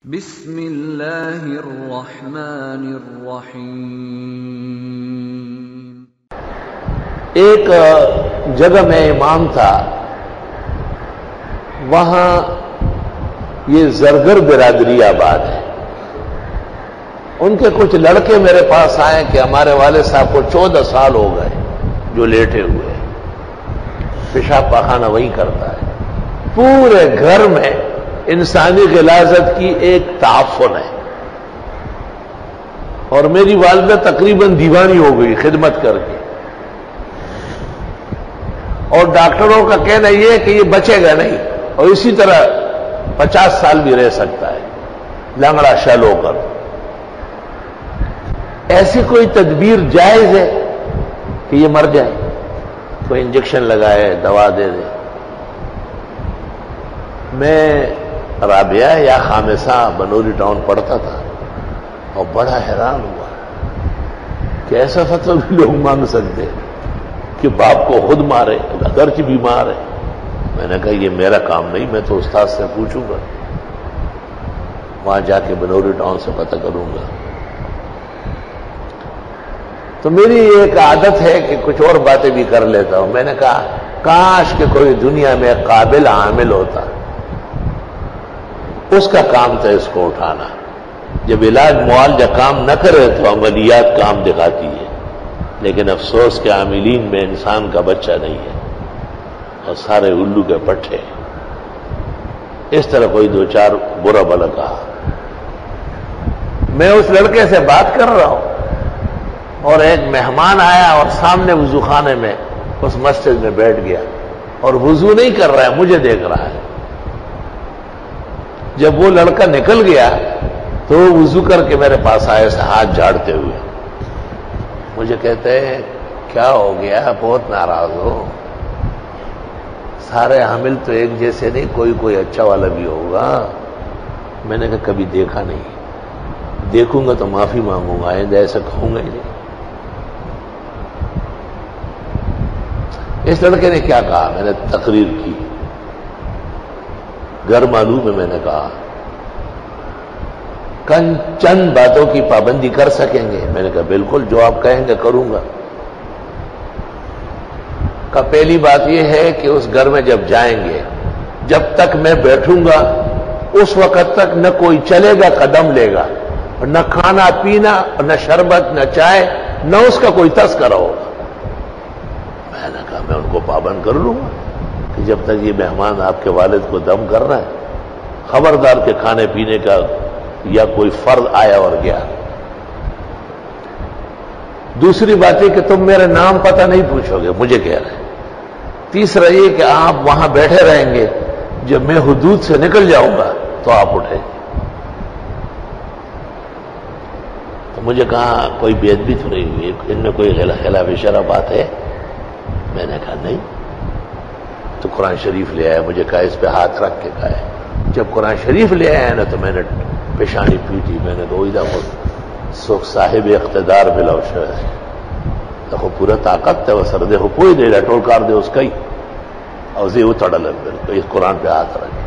بسم اللہ الرحمن الرحیم۔ ایک جگہ میں امام تھا، وہاں یہ زرگر برادری آباد ہے۔ ان کے کچھ لڑکے میرے پاس آئے کہ ہمارے والد صاحب کو 14 سال ہو گئے جو لیٹے ہوئے، پیشاب پاخانہ وہی کرتا ہے۔ پورے گھر میں انسانی غلاظت کی ایک تعفن ہے، اور میری والدہ تقریباً دیوانی ہو گئی خدمت کر کے، اور ڈاکٹروں کا کہنا یہ ہے کہ یہ بچے گا نہیں، اور اسی طرح 50 سال بھی رہ سکتا ہے لنگڑا شل ہو کر۔ ایسی کوئی تدبیر جائز ہے کہ یہ مر جائے؟ کوئی انجیکشن لگائے، دوا دے دے؟ میں رابعہ یا خامسہ بنوری ٹاؤن پڑھتا تھا اور بڑا حیران ہوا کہ ایسا فتویٰ بھی لوگ مانگ سکتے کہ باپ کو خود مارے اگرچہ بیمار ہے۔ میں نے کہا یہ میرا کام نہیں، میں تو استاد سے پوچھوں گا، وہاں جا کے بنوری ٹاؤن سے پتہ کروں گا۔ تو میری ایک عادت ہے کہ کچھ اور باتیں بھی کر لیتا ہوں۔ میں نے کہا کاش کہ کوئی دنیا میں قابل عامل ہوتا، اس کا کام تھا اس کو اٹھانا۔ جب علاج معالجہ کام نہ کرے تو عملیات کام دکھاتی ہے، لیکن افسوس کہ عاملین میں انسان کا بچہ نہیں ہے اور سارے الو کے پٹھے۔ اس طرح کوئی دو چار برا بلا کہا۔ میں اس لڑکے سے بات کر رہا ہوں اور ایک مہمان آیا اور سامنے وضو خانے میں اس مسجد میں بیٹھ گیا اور وضو نہیں کر رہا ہے، مجھے دیکھ رہا ہے۔ جب وہ لڑکا نکل گیا تو وضو کر کے میرے پاس آئے سے ہاتھ جھاڑتے ہوئے، مجھے کہتے ہیں کیا ہو گیا، بہت ناراض ہو؟ سارے حامل تو ایک جیسے نہیں، کوئی اچھا والا بھی ہوگا۔ میں نے کہا کبھی دیکھا نہیں، دیکھوں گا تو معافی مانگوں گا، آئندہ ایسا کہوں گا ہی نہیں۔ اس لڑکے نے کیا کہا؟ میں نے تقریر کی، گھر معلوم ہے، میں نے کہا چند باتوں کی پابندی کر سکیں گے؟ میں نے کہا بالکل، جو آپ کہیں گے کروں گا۔ کہ پہلی بات یہ ہے کہ اس گھر میں جب جائیں گے، جب تک میں بیٹھوں گا اس وقت تک نہ کوئی چلے گا قدم لے گا، اور نہ کھانا پینا، نہ شربت، نہ چائے، نہ اس کا کوئی تذکرہ ہوگا۔ میں نے کہا میں ان کو پابند کر لوں گا کہ جب تک یہ مہمان آپ کے والد کو دم کر رہا ہے، خبردار کے کھانے پینے کا یا کوئی فرض آیا اور گیا۔ دوسری بات یہ کہ تم میرے نام پتہ نہیں پوچھو گے، مجھے کہہ رہے ہیں۔ تیسرا یہ کہ آپ وہاں بیٹھے رہیں گے، جب میں حدود سے نکل جاؤں گا تو آپ اٹھیں گے۔ تو مجھے کہا کوئی بے ادبی تو نہیں ہوئی، ان میں کوئی خلاف شرع بات ہے؟ میں نے کہا نہیں۔ تو قرآن شریف لے آیا، مجھے کہا اس پہ ہاتھ رکھ کے کہا ہے۔ جب قرآن شریف لے آیا نا تو میں نے پیشانی پیٹی، میں نے کہا سوک صاحب اقتدار بلاو شاید دیکھو پورا طاقت ہے، وہ سردے ہو کوئی دے رہا ٹول کار دے اس کا ہی، اور اسے وہ تڑا لگ گئے تو اس قرآن پہ ہاتھ رکھے۔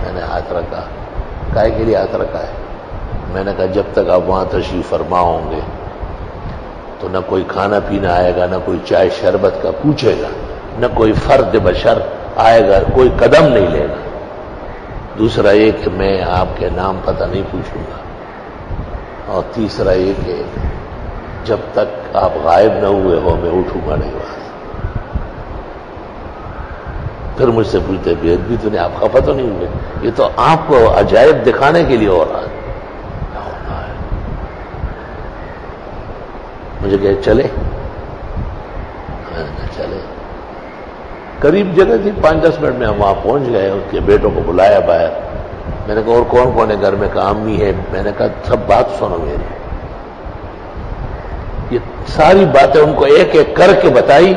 میں نے ہاتھ رکھا، کائے کے لیے ہاتھ رکھا ہے؟ میں نے کہا جب تک آپ وہاں تشریف فرما ہوں گے تو نہ کوئی کھانا پینا آئے گا، نہ کوئی چائے شربت کا پوچھے گا، نہ کوئی فرد بشر آئے گا، کوئی قدم نہیں لے گا۔ دوسرا یہ کہ میں آپ کے نام پتہ نہیں پوچھوں گا، اور تیسرا یہ کہ جب تک آپ غائب نہ ہوئے ہو میں اٹھوں گا نہیں وہاں۔ پھر مجھ سے پوچھتے بے ادبی تو نہیں، آپ خفا تو نہیں ہوئے؟ یہ تو آپ کو عجائب دکھانے کے لیے ہو رہا ہے۔ مجھے کہ چلے؟ میں نے کہا چلے۔ قریب جگہ تھی، 5-10 منٹ میں ہم وہاں پہنچ گئے، اس کے بیٹوں کو بلایا باہر۔ میں نے کہا اور کون کون ہے گھر میں؟ کہا امی ہے۔ میں نے کہا سب بات سنو میری۔ یہ ساری باتیں ان کو ایک ایک کر کے بتائی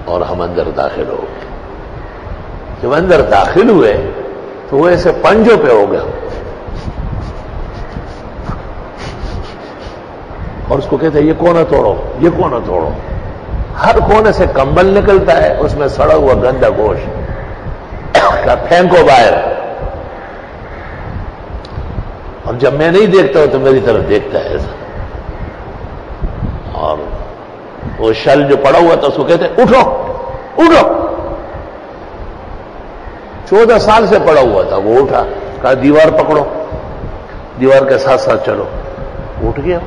اور ہم اندر داخل ہو گئے۔ جب اندر داخل ہوئے تو وہ ایسے پنجوں پہ ہو گیا، اور اس کو کہتے ہیں یہ کونا توڑو، یہ کونا توڑو۔ ہر کونے سے کمبل نکلتا ہے، اس میں سڑا ہوا گندا گوشت کا پھینکو باہر۔ اور جب میں نہیں دیکھتا ہوں تو میری طرف دیکھتا ہے ایسا. اور وہ شل جو پڑا ہوا تھا اس کو کہتے ہیں اٹھو اٹھو. 14 سال سے پڑا ہوا تھا. وہ اٹھا, کہا دیوار پکڑو, دیوار کے ساتھ ساتھ چلو. اٹھ گیا.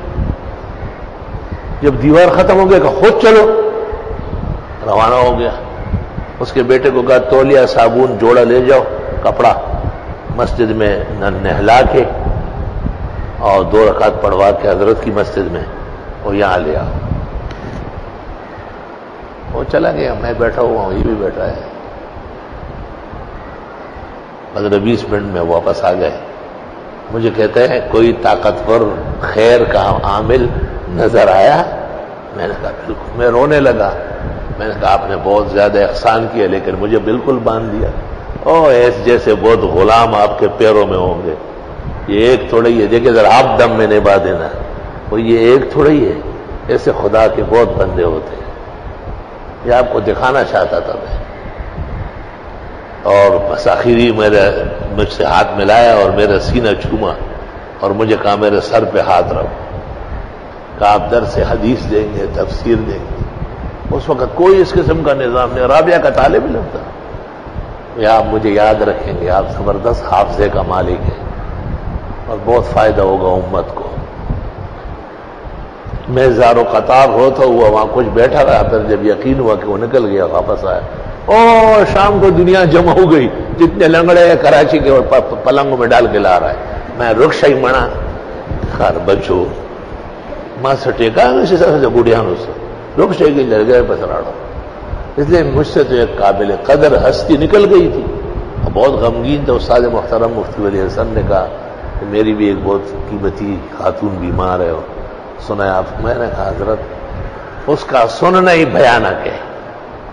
جب دیوار ختم ہو گیا کہ خود چلو, روانہ ہو گیا. اس کے بیٹے کو کہا تولیہ, صابن, جوڑا لے جاؤ, کپڑا, مسجد میں نہلا کے اور 2 رکعت پڑھوا کے حضرت کی مسجد میں وہ یہاں لے آؤ. وہ چلا گیا. میں بیٹھا ہوا ہوں, یہ بھی بیٹھا ہے. 15-20 منٹ میں واپس آ گئے. مجھے کہتے ہیں کوئی طاقتور خیر کا عامل نظر آیا؟ میں نے کہا بالکل. میں رونے لگا. میں نے کہا آپ نے بہت زیادہ احسان کیا لیکن مجھے بالکل باندھ دیا. ایسے جیسے بہت غلام آپ کے پیروں میں ہوں گے. یہ ایک تھوڑا ہی ہے, دیکھیں ذرا آپ دم میں نبھا دینا. وہ یہ ایک تھوڑا ہی ہے, ایسے خدا کے بہت بندے ہوتے ہیں. یہ آپ کو دکھانا چاہتا تھا میں. اور بس آخری مجھ سے ہاتھ ملایا اور میرا سینہ چوما اور مجھے کہا میرے سر پہ ہاتھ رکھو. کہا آپ درس حدیث دیں گے, تفسیر دیں گے. اس وقت کوئی اس قسم کا نظام نہیں. رابعہ کا طالب علم تھا. یہ آپ مجھے یاد رکھیں گے, آپ زبردست حافظے کا مالک ہیں اور بہت فائدہ ہوگا امت کو. میں زار و قطار ہوتا ہوا وہاں کچھ بیٹھا رہا. پھر جب یقین ہوا کہ وہ نکل گیا, واپس آیا. شام کو دنیا جمع ہو گئی, جتنے لنگڑے ہیں کراچی کے, اور پلنگوں میں ڈال کے لا رہا ہے. میں رکشا ہی منا خار بچو ماں سے ٹیکا سے بوڑھیانوں سے رکشے کی لڑ گئے بسراڑو. اس لیے مجھ سے تو ایک قابل قدر ہستی نکل گئی تھی. بہت غمگین تھا. استاد محترم مفتی ولی حسن نے کہا کہ میری بھی ایک بہت قیمتی خاتون بیمار ہے, سنا آپ. میں نے کہا حضرت اس کا سننا ہی بھیانک ہے.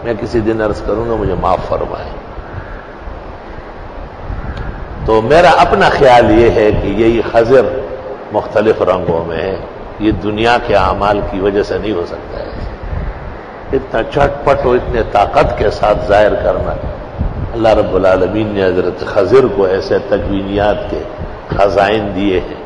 میں کسی دن عرض کروں گا, مجھے معاف فرمائیں. تو میرا اپنا خیال یہ ہے کہ یہی خضر مختلف رنگوں میں ہے. یہ دنیا کے اعمال کی وجہ سے نہیں ہو سکتا ہے. اتنا چٹ پٹ اور اتنے طاقت کے ساتھ ظاہر کرنا. اللہ رب العالمین نے حضرت خضر کو ایسے تکوینیات کے خزائن دیے ہیں.